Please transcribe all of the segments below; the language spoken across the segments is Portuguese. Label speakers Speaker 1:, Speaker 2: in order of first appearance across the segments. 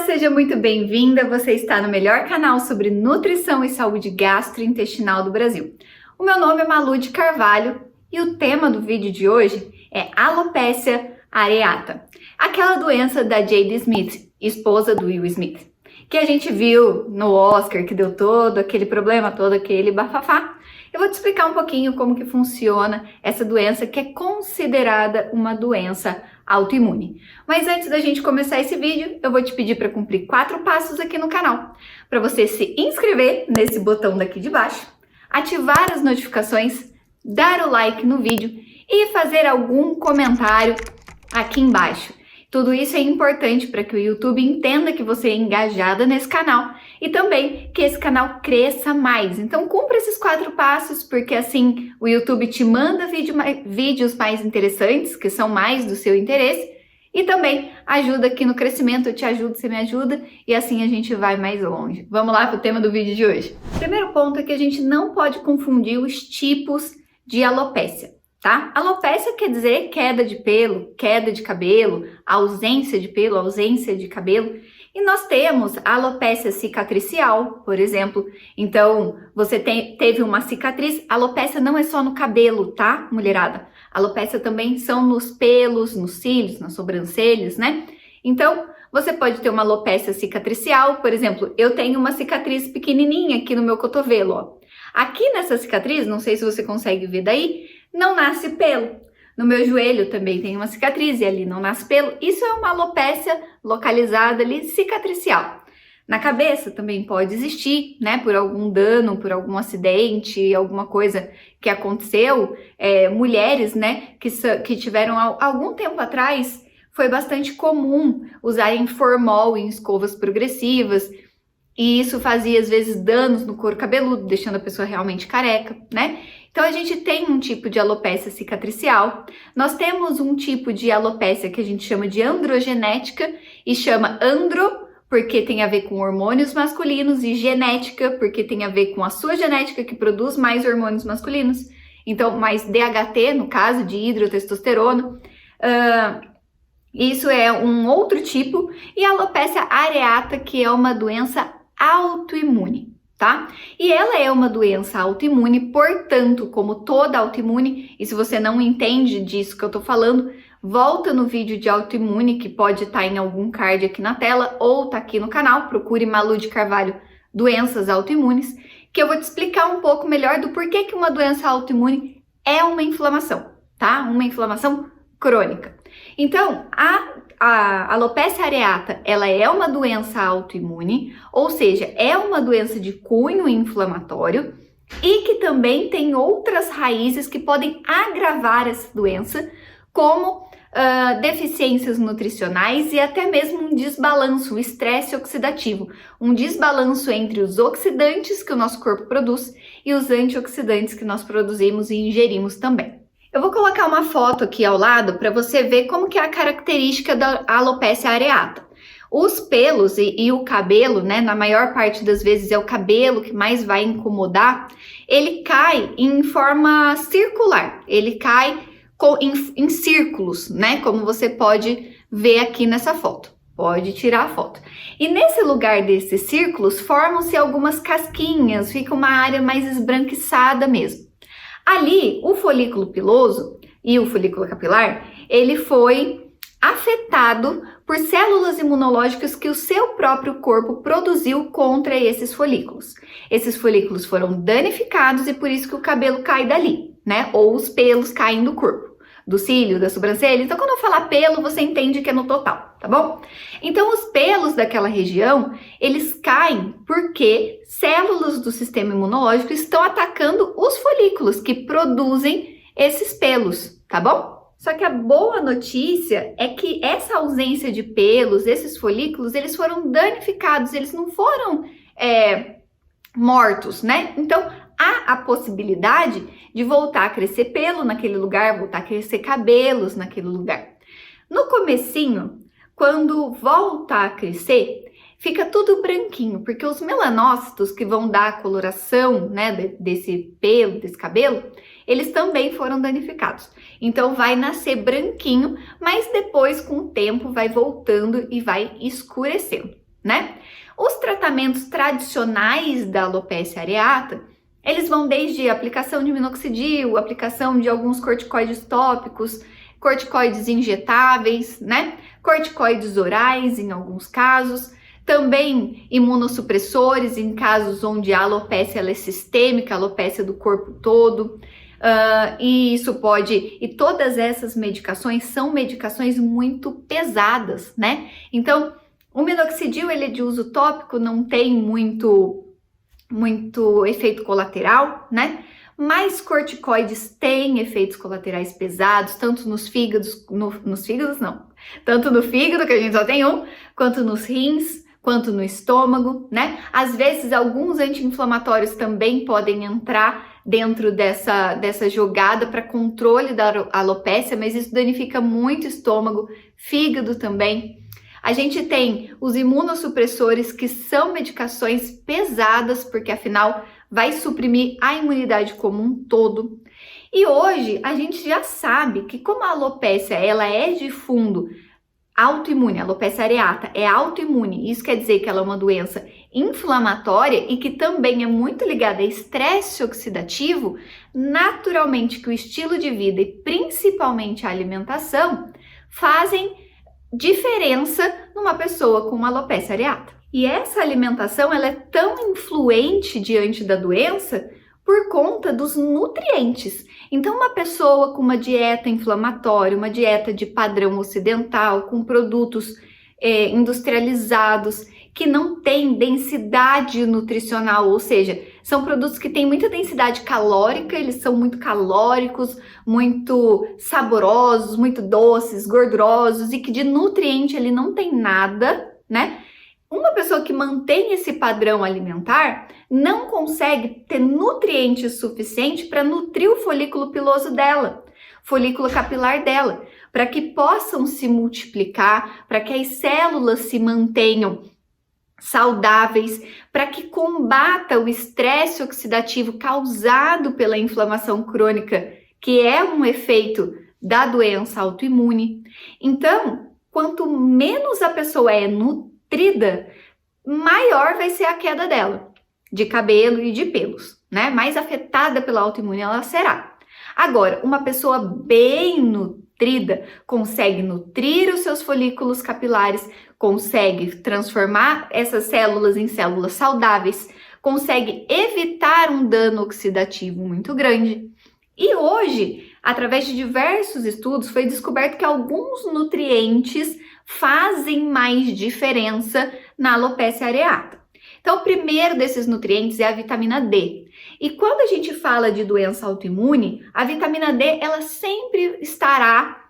Speaker 1: seja muito bem-vinda. Você está no melhor canal sobre nutrição e saúde gastrointestinal do Brasil. O meu nome é Malu de Carvalho e o tema do vídeo de hoje é alopecia areata, aquela doença da Jada Smith, esposa do Will Smith, que a gente viu no Oscar, que deu todo aquele problema, todo aquele bafafá. Eu vou te explicar um pouquinho como que funciona essa doença, que é considerada uma doença autoimune. Mas antes da gente começar esse vídeo, eu vou te pedir para cumprir 4 passos aqui no canal. Para você se inscrever nesse botão daqui de baixo, ativar as notificações, dar o like no vídeo e fazer algum comentário aqui embaixo. Tudo isso é importante para que o YouTube entenda que você é engajada nesse canal e também que esse canal cresça mais. Então cumpra esses 4 passos, porque assim o YouTube te manda vídeos mais interessantes, que são mais do seu interesse, e também ajuda aqui no crescimento. Eu te ajudo, você me ajuda, e assim a gente vai mais longe. Vamos lá para o tema do vídeo de hoje. O primeiro ponto é que a gente não pode confundir os tipos de alopecia. Tá? Alopecia quer dizer queda de pelo, queda de cabelo, ausência de pelo, ausência de cabelo. E nós temos a alopecia cicatricial, por exemplo. Então, você teve uma cicatriz. A alopecia não é só no cabelo, tá, mulherada? A alopecia também são nos pelos, nos cílios, nas sobrancelhas, né? Então, você pode ter uma alopecia cicatricial. Por exemplo, eu tenho uma cicatriz pequenininha aqui no meu cotovelo, ó. Aqui nessa cicatriz, não sei se você consegue ver daí, não nasce pelo. No meu joelho também tem uma cicatriz e ali não nasce pelo. Isso é uma alopecia localizada ali, cicatricial. Na cabeça também pode existir, né, por algum dano, por algum acidente, alguma coisa que aconteceu. Mulheres, né, que tiveram algum tempo atrás, foi bastante comum usarem formol em escovas progressivas. E isso fazia, às vezes, danos no couro cabeludo, deixando a pessoa realmente careca, né? Então, a gente tem um tipo de alopecia cicatricial. Nós temos um tipo de alopecia que a gente chama de androgenética, e chama andro porque tem a ver com hormônios masculinos, e genética porque tem a ver com a sua genética, que produz mais hormônios masculinos. Então, mais DHT, no caso, de hidrotestosterona. Isso é um outro tipo. E a alopecia areata, que é uma doença autoimune, tá? E ela é uma doença autoimune, portanto, como toda autoimune, e se você não entende disso que eu tô falando, volta no vídeo de autoimune, que pode estar em algum card aqui na tela, ou tá aqui no canal, procure Malu de Carvalho, doenças autoimunes, que eu vou te explicar um pouco melhor do porquê que uma doença autoimune é uma inflamação, tá? Uma inflamação crônica. Então, a alopecia areata, ela é uma doença autoimune, ou seja, é uma doença de cunho inflamatório e que também tem outras raízes que podem agravar essa doença, como deficiências nutricionais e até mesmo um desbalanço, o estresse oxidativo, um desbalanço entre os oxidantes que o nosso corpo produz e os antioxidantes que nós produzimos e ingerimos também. Eu vou colocar uma foto aqui ao lado para você ver como que é a característica da alopecia areata. Os pelos e o cabelo, né, na maior parte das vezes é o cabelo que mais vai incomodar, ele cai em forma circular, ele cai em círculos, né, como você pode ver aqui nessa foto. Pode tirar a foto. E nesse lugar desses círculos formam-se algumas casquinhas, fica uma área mais esbranquiçada mesmo. Ali, o folículo piloso e o folículo capilar, ele foi afetado por células imunológicas que o seu próprio corpo produziu contra esses folículos. Esses folículos foram danificados e por isso que o cabelo cai dali, né? Ou os pelos caem do corpo, do cílio, da sobrancelha. Então, quando eu falar pelo, você entende que é no total, tá bom? Então, os pelos daquela região, eles caem porque células do sistema imunológico estão atacando os folículos que produzem esses pelos, tá bom? Só que a boa notícia é que essa ausência de pelos, esses folículos, eles foram danificados, eles não foram mortos, né? Então, há a possibilidade de voltar a crescer pelo naquele lugar, voltar a crescer cabelos naquele lugar. No comecinho, quando volta a crescer, fica tudo branquinho, porque os melanócitos que vão dar a coloração, né, desse pelo, desse cabelo, eles também foram danificados. Então vai nascer branquinho, mas depois com o tempo vai voltando e vai escurecendo, né? Os tratamentos tradicionais da alopecia areata, eles vão desde a aplicação de minoxidil, aplicação de alguns corticoides tópicos, corticoides injetáveis, né? Corticoides orais em alguns casos, também imunossupressores em casos onde a alopecia ela é sistêmica, a alopecia do corpo todo. E isso pode, e todas essas medicações são medicações muito pesadas, né? Então, o minoxidil ele é de uso tópico, não tem muito efeito colateral, né? Mas corticoides têm efeitos colaterais pesados, tanto nos fígados, tanto no fígado, que a gente só tem um, quanto nos rins, quanto no estômago, né? Às vezes, alguns anti-inflamatórios também podem entrar dentro dessa jogada para controle da alopecia, mas isso danifica muito o estômago, fígado também. A gente tem os imunossupressores, que são medicações pesadas, porque afinal vai suprimir a imunidade como um todo. E hoje a gente já sabe que como a alopecia ela é de fundo autoimune, a alopecia areata é autoimune, isso quer dizer que ela é uma doença inflamatória e que também é muito ligada a estresse oxidativo, naturalmente que o estilo de vida e principalmente a alimentação fazem diferença numa pessoa com uma alopecia areata. E essa alimentação ela é tão influente diante da doença por conta dos nutrientes. Então, uma pessoa com uma dieta inflamatória, uma dieta de padrão ocidental, com produtos industrializados, que não tem densidade nutricional, ou seja, são produtos que têm muita densidade calórica, eles são muito calóricos, muito saborosos, muito doces, gordurosos e que de nutriente ele não tem nada, né? Uma pessoa que mantém esse padrão alimentar não consegue ter nutrientes suficiente para nutrir o folículo piloso dela, folículo capilar dela, para que possam se multiplicar, para que as células se mantenham saudáveis, para que combata o estresse oxidativo causado pela inflamação crônica, que é um efeito da doença autoimune. Então, quanto menos a pessoa é nutrida, maior vai ser a queda dela, de cabelo e de pelos, né? Mais afetada pela autoimune ela será. Agora, uma pessoa bem nutrida consegue nutrir os seus folículos capilares, consegue transformar essas células em células saudáveis, consegue evitar um dano oxidativo muito grande. E hoje, através de diversos estudos, foi descoberto que alguns nutrientes fazem mais diferença na alopecia areata. Então, o primeiro desses nutrientes é a vitamina D. E quando a gente fala de doença autoimune, a vitamina D ela sempre estará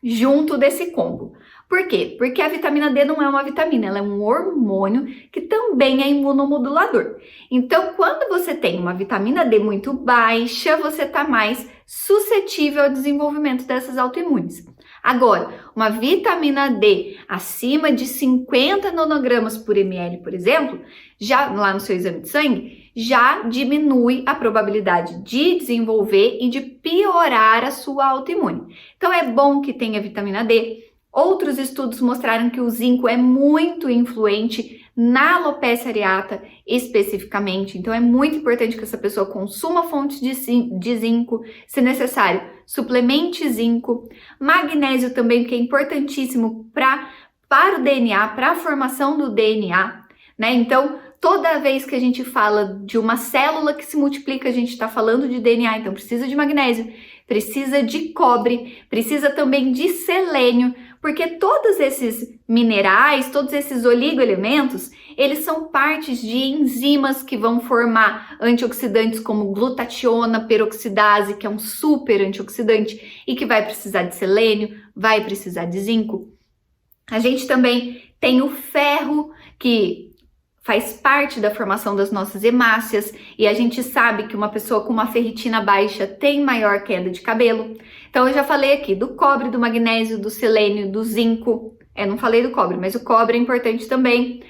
Speaker 1: junto desse combo. Por quê? Porque a vitamina D não é uma vitamina, ela é um hormônio que também é imunomodulador. Então, quando você tem uma vitamina D muito baixa, você está mais suscetível ao desenvolvimento dessas autoimunes. Agora, uma vitamina D acima de 50 nanogramas por ml, por exemplo, já lá no seu exame de sangue, já diminui a probabilidade de desenvolver e de piorar a sua autoimune. Então, é bom que tenha vitamina D. Outros estudos mostraram que o zinco é muito influente na alopecia areata especificamente. Então, é muito importante que essa pessoa consuma fontes de zinco, se necessário, suplemente zinco. Magnésio também, que é importantíssimo para o DNA, para a formação do DNA, né? Então, toda vez que a gente fala de uma célula que se multiplica, a gente está falando de DNA, então precisa de magnésio, precisa de cobre, precisa também de selênio, porque todos esses minerais, todos esses oligoelementos, eles são partes de enzimas que vão formar antioxidantes como glutationa, peroxidase, que é um super antioxidante e que vai precisar de selênio, vai precisar de zinco. A gente também tem o ferro, que faz parte da formação das nossas hemácias, e a gente sabe que uma pessoa com uma ferritina baixa tem maior queda de cabelo. Então eu já falei aqui do cobre, do magnésio, do selênio, do zinco. Não falei do cobre, mas o cobre é importante também.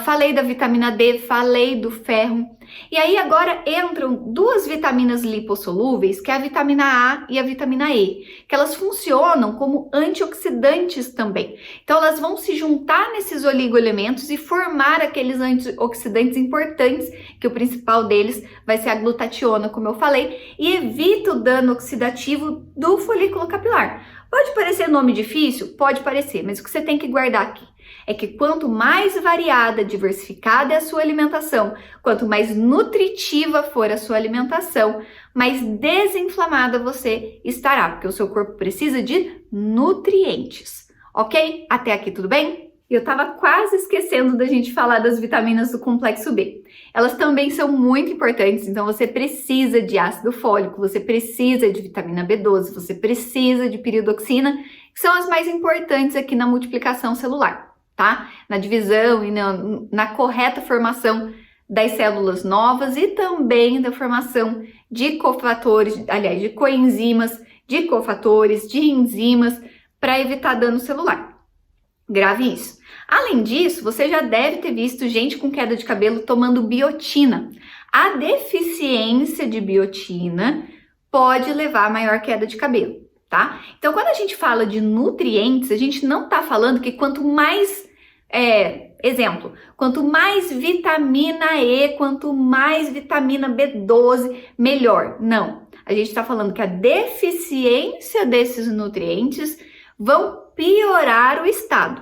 Speaker 1: Falei da vitamina D, falei do ferro. E aí agora entram duas vitaminas lipossolúveis, que é a vitamina A e a vitamina E, que elas funcionam como antioxidantes também. Então elas vão se juntar nesses oligoelementos e formar aqueles antioxidantes importantes, que o principal deles vai ser a glutationa, como eu falei, e evita o dano oxidativo do folículo capilar. Pode parecer nome difícil? Pode parecer, mas o que você tem que guardar aqui é que quanto mais variada, diversificada é a sua alimentação, quanto mais nutritiva for a sua alimentação, mais desinflamada você estará, porque o seu corpo precisa de nutrientes, ok? Até aqui tudo bem? Eu estava quase esquecendo da gente falar das vitaminas do complexo B. Elas também são muito importantes, então você precisa de ácido fólico, você precisa de vitamina B12, você precisa de piridoxina, que são as mais importantes aqui na multiplicação celular, tá? Na divisão e na correta formação das células novas e também da formação de cofatores, aliás, de coenzimas, de cofatores, de enzimas, para evitar dano celular. Grave isso. Além disso, você já deve ter visto gente com queda de cabelo tomando biotina. A deficiência de biotina pode levar a maior queda de cabelo, tá? Então, quando a gente fala de nutrientes, a gente não tá falando que quanto mais, exemplo, quanto mais vitamina E, quanto mais vitamina B12, melhor. Não. A gente tá falando que a deficiência desses nutrientes vão piorar o estado,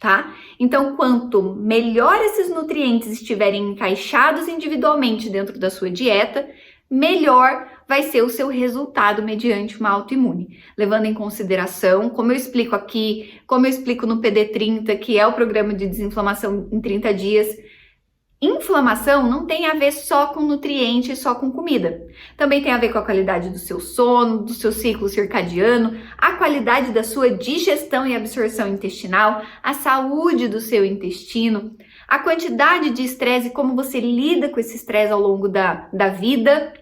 Speaker 1: tá? Então, quanto melhor esses nutrientes estiverem encaixados individualmente dentro da sua dieta, melhor vai ser o seu resultado mediante uma autoimune. Levando em consideração, como eu explico aqui, como eu explico no PD30, que é o programa de desinflamação em 30 dias, inflamação não tem a ver só com nutrientes, só com comida. Também tem a ver com a qualidade do seu sono, do seu ciclo circadiano, a qualidade da sua digestão e absorção intestinal, a saúde do seu intestino, a quantidade de estresse e como você lida com esse estresse ao longo da vida.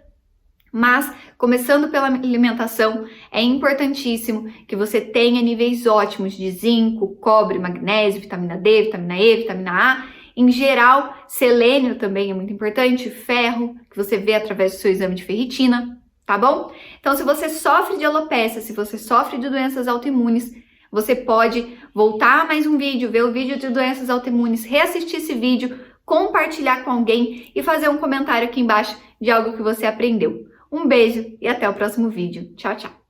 Speaker 1: Mas, começando pela alimentação, é importantíssimo que você tenha níveis ótimos de zinco, cobre, magnésio, vitamina D, vitamina E, vitamina A. Em geral, selênio também é muito importante, ferro, que você vê através do seu exame de ferritina, tá bom? Então, se você sofre de alopecia, se você sofre de doenças autoimunes, você pode voltar a mais um vídeo, ver o vídeo de doenças autoimunes, reassistir esse vídeo, compartilhar com alguém e fazer um comentário aqui embaixo de algo que você aprendeu. Um beijo e até o próximo vídeo. Tchau, tchau!